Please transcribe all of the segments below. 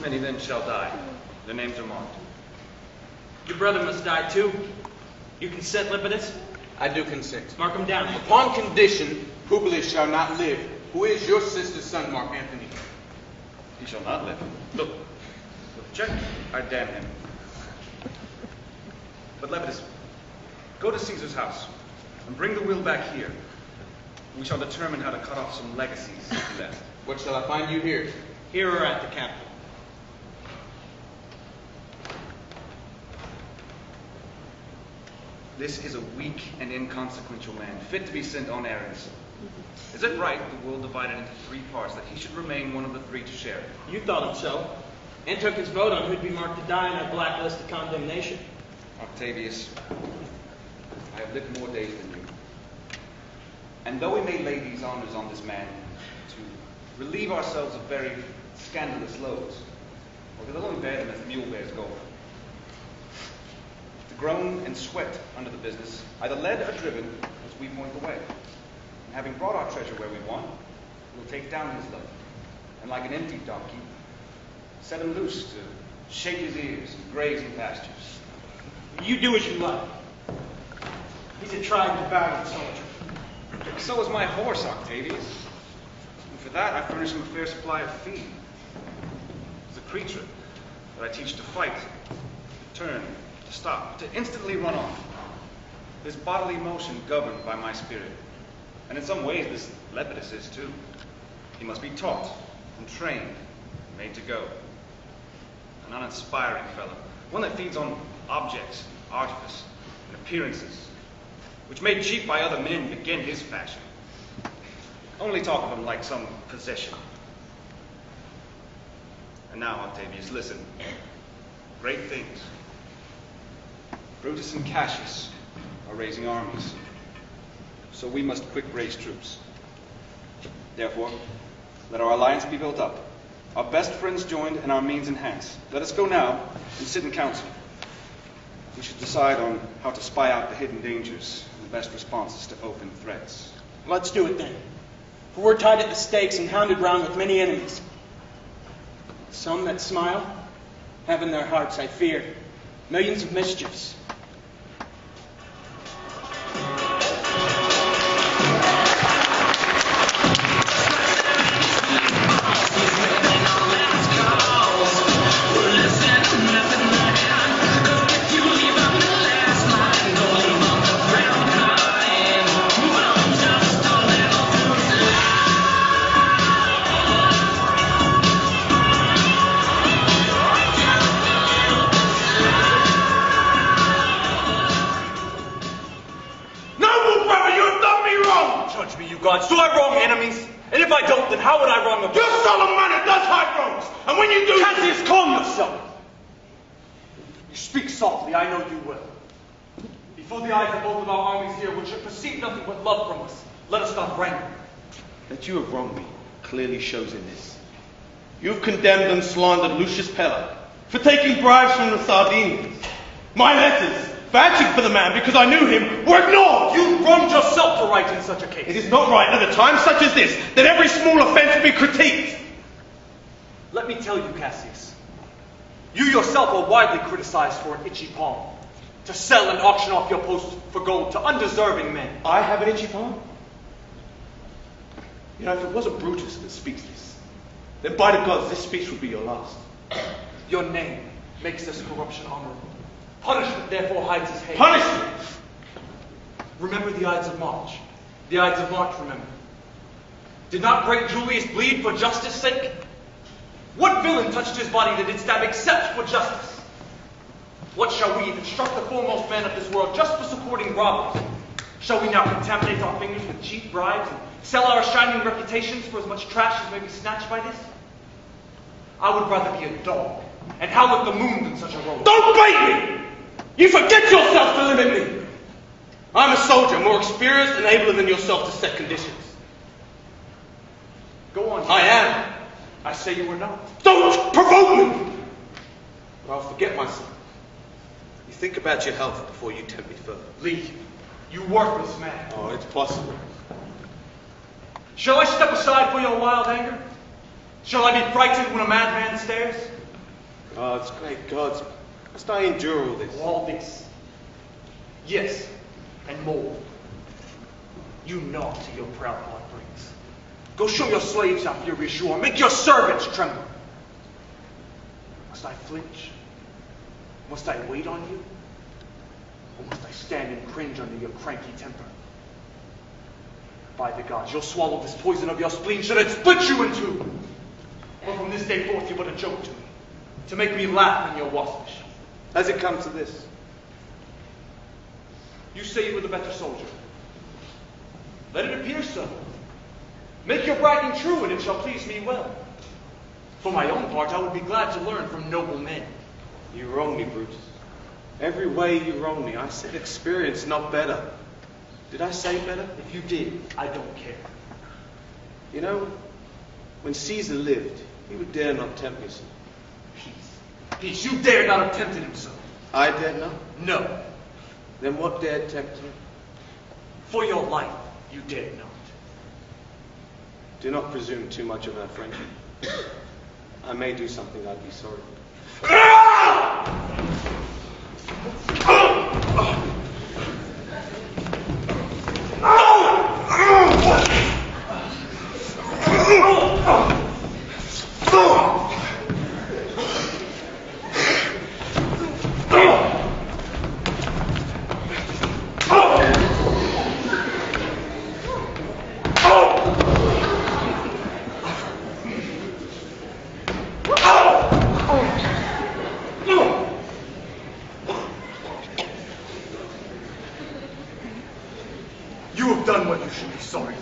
many then shall die. Their names are marked. Your brother must die too. You consent, Lepidus? I do consent. Mark him down. Upon condition, Publius shall not live, who is your sister's son, Mark Antony. He shall not live. Look, check. I damn him. But Lepidus, go to Caesar's house and bring the will back here. We shall determine how to cut off some legacies he left. What shall I find you here? Here or at the Capitol. This is a weak and inconsequential man, fit to be sent on errands. Is it right, the world divided into 3 parts, that he should remain one of the 3 to share it? You thought him so, and took his vote on who'd be marked to die in that blacklist of condemnation. Octavius, I have lived more days than you. And though we may lay these honors on this man to relieve ourselves of very scandalous loads, well, we'll only bear them as the mule bears gold. To groan and sweat under the business, either led or driven, as we point the way. And having brought our treasure where we want, we'll take down his load, and like an empty donkey, set him loose to shake his ears and graze in pastures. You do as you like. He's a tried and valiant soldier. So is my horse, Octavius. And for that, I furnish him a fair supply of feed. He's a creature that I teach to fight, to turn, to stop, to instantly run off. His bodily motion governed by my spirit. And in some ways, this Lepidus is too. He must be taught and trained, made to go. An uninspiring fellow, one that feeds on objects, artifice, and appearances, which made cheap by other men begin his fashion. Only talk of him like some possession. And now, Octavius, listen. Great things. Brutus and Cassius are raising armies, so we must quick raise troops. Therefore, let our alliance be built up, our best friends joined and our means enhanced. Let us go now and sit in council. We should decide on how to spy out the hidden dangers and the best responses to open threats. Let's do it then. For we're tied at the stakes and hounded round with many enemies. Some that smile have in their hearts, I fear, millions of mischiefs. Do I wrong enemies? And if I don't, then how would I wrong them? You're solemn man that does hide wrongs, and when you do... Cassius, calm yourself! You speak softly, I know you will. Before the eyes of both of our armies here, which should perceive nothing but love from us, let us not wrangle. That you have wronged me clearly shows in this. You have condemned and slandered Lucius Pella for taking bribes from the Sardinians. My letters, vouching for the man because I knew him, were ignored. You wronged yourself to write in such a case. It is not right at a time such as this that every small offence be critiqued. Let me tell you, Cassius, you yourself are widely criticized for an itchy palm, to sell and auction off your post for gold to undeserving men. I have an itchy palm? You know, if it wasn't Brutus that speaks this, then by the gods, this speech would be your last. Your name makes this corruption honorable. Punishment therefore hides his hate. Punishment! Remember the Ides of March. The Ides of March, remember. Did not great Julius bleed for justice' sake? What villain touched his body that did stab except for justice? What shall we, that struck the foremost man of this world just for supporting robbers? Shall we now contaminate our fingers with cheap bribes and sell our shining reputations for as much trash as may be snatched by this? I would rather be a dog and howl at the moon than such a rogue. Don't bait me! You forget yourself to limit me! I'm a soldier, more experienced and able than yourself to set conditions. Go on. I am. I say you are not. Don't provoke me! Or I'll forget myself. You think about your health before you tempt me further. Leave. You worthless man. Oh, it's possible. Shall I step aside for your wild anger? Shall I be frightened when a madman stares? Gods, great gods, must I endure all this? All this. Yes, and more. You nod to your proud heartbreaks. Go show your slaves how furious you are. Make your servants tremble. Must I flinch? Must I wait on you? Or must I stand and cringe under your cranky temper? By the gods, you'll swallow this poison of your spleen should it split you in two. For from this day forth you but a joke to me, to make me laugh in your waspish. Has it come to this? You say you were the better soldier. Let it appear so. Make your bragging true, and it shall please me well. For my own part, I would be glad to learn from noble men. You wrong me, Brutus. Every way you wrong me. I said experience, not better. Did I say better? If you did, I don't care. You know, when Caesar lived, he would dare not tempt me so. Peace, you dared not have tempted him so. I dared not? No. Then what dared tempt him? For your life, you dared not. Do not presume too much of our friendship. I may do something I'd be sorry for. You have done what you should be sorry for.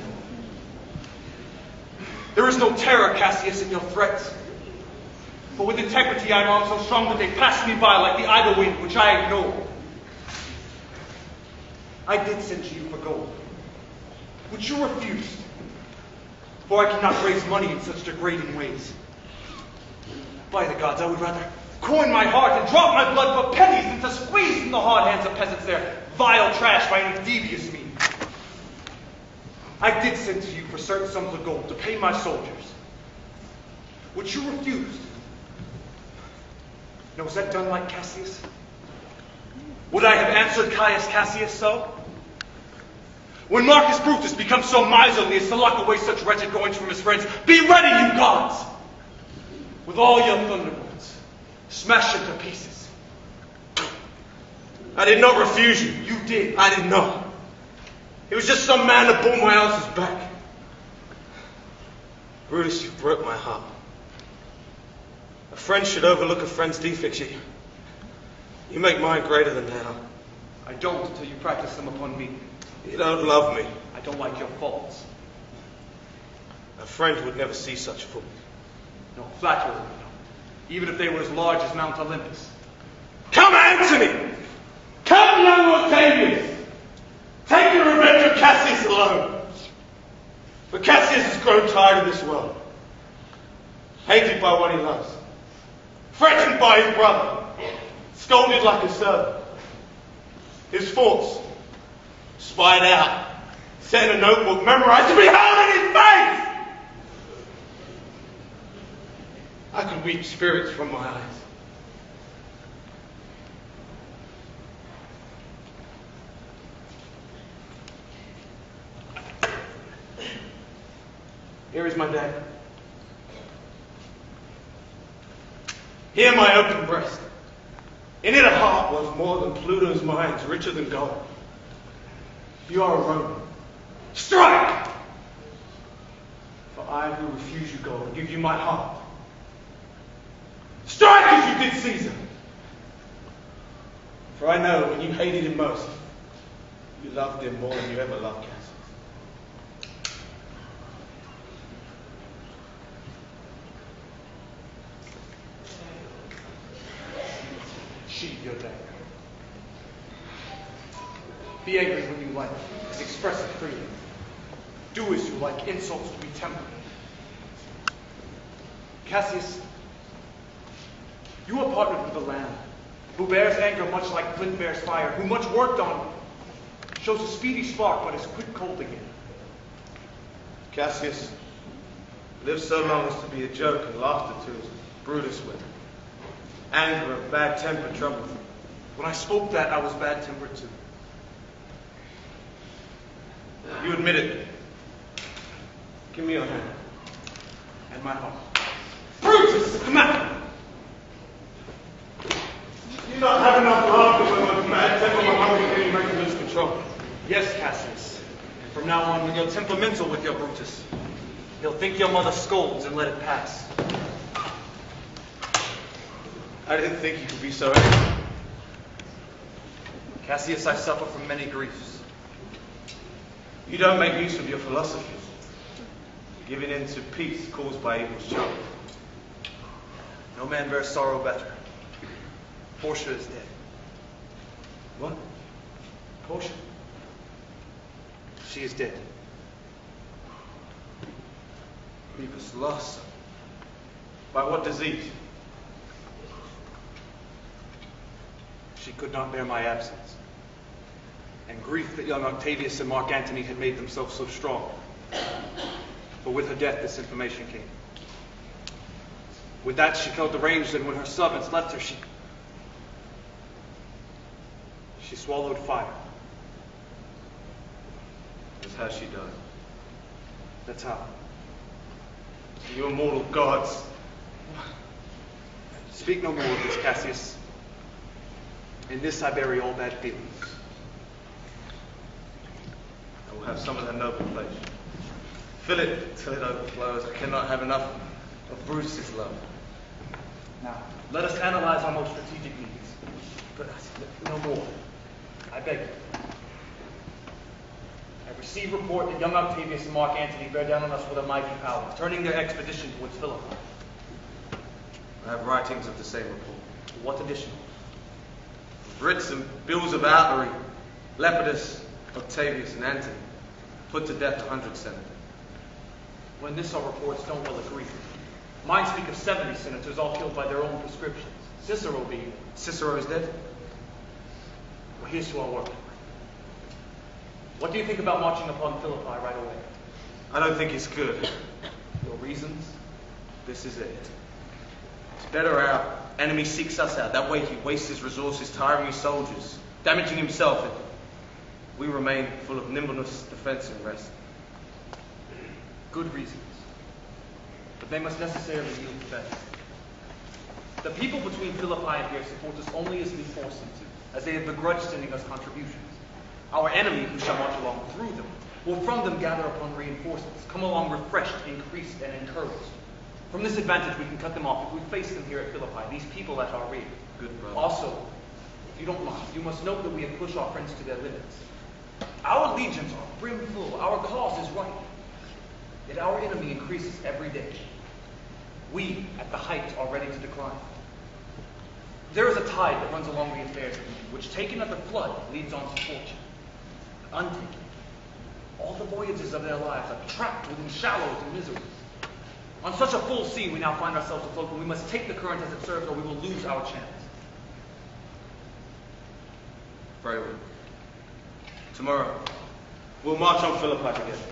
There is no terror, Cassius, in your threats. For with integrity I am armed so strong that they pass me by like the idle wind, which I ignore. I did send to you for gold, which you refused. For I cannot raise money in such degrading ways. By the gods, I would rather coin my heart and drop my blood for pennies than to squeeze from the hard hands of peasants their vile trash by any devious means. I did send to you for certain sums of gold to pay my soldiers, which you refused. Now, was that done like Cassius? Would I have answered Caius Cassius so? When Marcus Brutus becomes so miserly as to lock away such wretched goings from his friends, be ready, you gods! With all your thunderbolts, smash him to pieces. I did not refuse you. You did. I did not. It was just some man that bought my house's back. Brutus, you broke my heart. A friend should overlook a friend's defects. You make mine greater than now. I don't until you practice them upon me. You don't love me. I don't like your faults. A friend would never see such faults. No, flatterer would not, even if they were as large as Mount Olympus. Come, Antony! Come, young Octavius! Take the revenge of Cassius alone. For Cassius has grown tired of this world. Hated by what he loves. Threatened by his brother. Scolded like a servant. His faults spied out. Set in a notebook, memorized to be held in his face! I could weep spirits from my eyes. Here is my dagger. Here my open breast. In it a heart worth more than Pluto's mines, richer than gold. You are a Roman. Strike! For I who refuse you gold give you my heart. Strike as you did Caesar. For I know when you hated him most, you loved him more than you ever loved Cassius. Sheathe your dagger. Be angry when you like, express it freely. Do as you like, insults to be tempered. Cassius, you are partnered with the Lamb, who bears anger much like flint bears fire, who much worked on, shows a speedy spark, but is quick cold again. Cassius lived so long as to be a joke and laughter to Brutus with. Anger and bad temper troubled me. When I spoke that, I was bad-tempered too. You admit it. Give me your hand. And my heart. Brutus, come out! You don't have enough love to win with bad temper when hunger getting back to lose control. Yes, Cassius. And from now on, when you're temperamental with your Brutus, he'll think your mother scolds and let it pass. I didn't think you could be so angry. Cassius, I suffer from many griefs. You don't make use of your philosophy. Giving in to peace caused by evil's charm. No man bears sorrow better. Portia is dead. What? Portia? She is dead. Grievous loss. By what disease? She could not bear my absence. And grief that young Octavius and Mark Antony had made themselves so strong. But with her death, this information came. With that, she felt deranged, and when her servants left her, she swallowed fire. That's how she died. That's how. You immortal gods. Speak no more of this, Cassius. In this I bury all bad feelings. I will have some of that noble pleasure. Fill it till it overflows. I cannot have enough of Brutus's love. Now, let us analyze our most strategic needs. But no more. I beg you. I receive report that young Octavius and Mark Antony bear down on us with a mighty power, turning their expedition towards Philippi. I have writings of the same report. What additional? Writs and bills of outlawry. Lepidus, Octavius, and Antony put to death 100 senators. When this our reports don't well agree. Mine speak of 70 senators, all killed by their own prescriptions. Cicero being. Cicero is dead? Well, here's to our work. What do you think about marching upon Philippi right away? I don't think it's good. Your reasons? This is it. It's better our enemy seeks us out. That way he wastes his resources tiring his soldiers, damaging himself, and we remain full of nimbleness, defense, and rest. Good reasons. But they must necessarily yield defense. The people between Philippi and here support us only as we force them to, as they have begrudged sending us contributions. Our enemy, who shall march along through them, will from them gather upon reinforcements, come along refreshed, increased, and encouraged. From this advantage we can cut them off if we face them here at Philippi, these people at our rear. Good brother. Also, if you don't mind, you must note that we have pushed our friends to their limits. Our legions are brimful, our cause is right. Yet our enemy increases every day. We, at the height, are ready to decline. There is a tide that runs along the affairs of men, which taken at the flood leads on to fortune. But untaken, all the voyages of their lives are trapped within shallows and miseries. On such a full sea we now find ourselves afloat, but we must take the current as it serves, or we will lose our chance. Very well. Tomorrow, we'll march on Philippi together.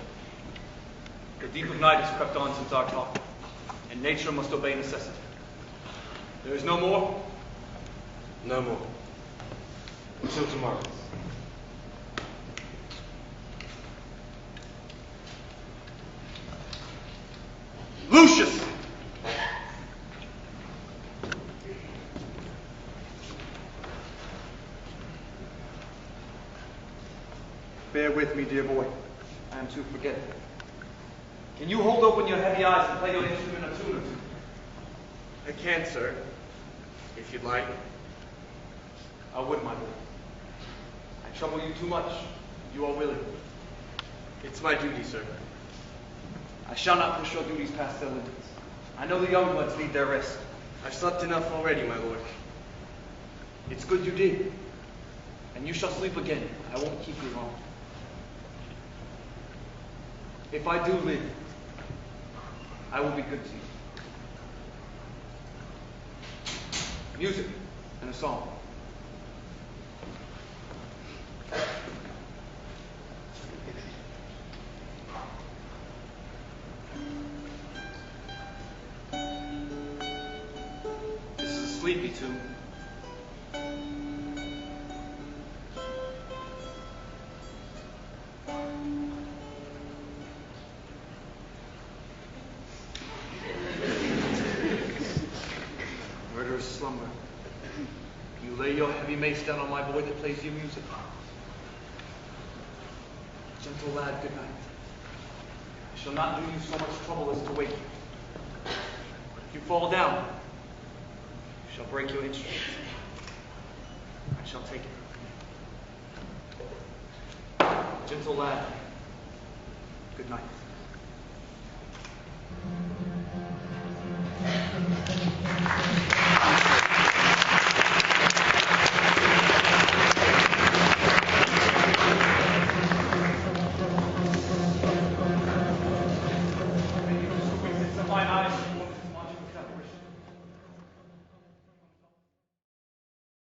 The deep of night has crept on since our talk, and nature must obey necessity. There is no more? No more. Until tomorrow. Lucius! Bear with me, dear boy. I am too forgetful. Can you hold open your heavy eyes and play your instrument a tune or two? I can, sir, if you'd like. I would, my boy. I trouble you too much. You are willing. It's my duty, sir. I shall not push your duties past their limits. I know the young ones need their rest. I've slept enough already, my lord. It's good you did. And you shall sleep again. I won't keep you long. If I do live, I will be good to you. Music and a song. This is a sleepy too. Murderous slumber. You lay your heavy mace down on my boy that plays your music. Gentle lad, good night. I shall not do you so much trouble as to wake you. But if you fall down, you shall break your instrument. I shall take it. Gentle lad, good night.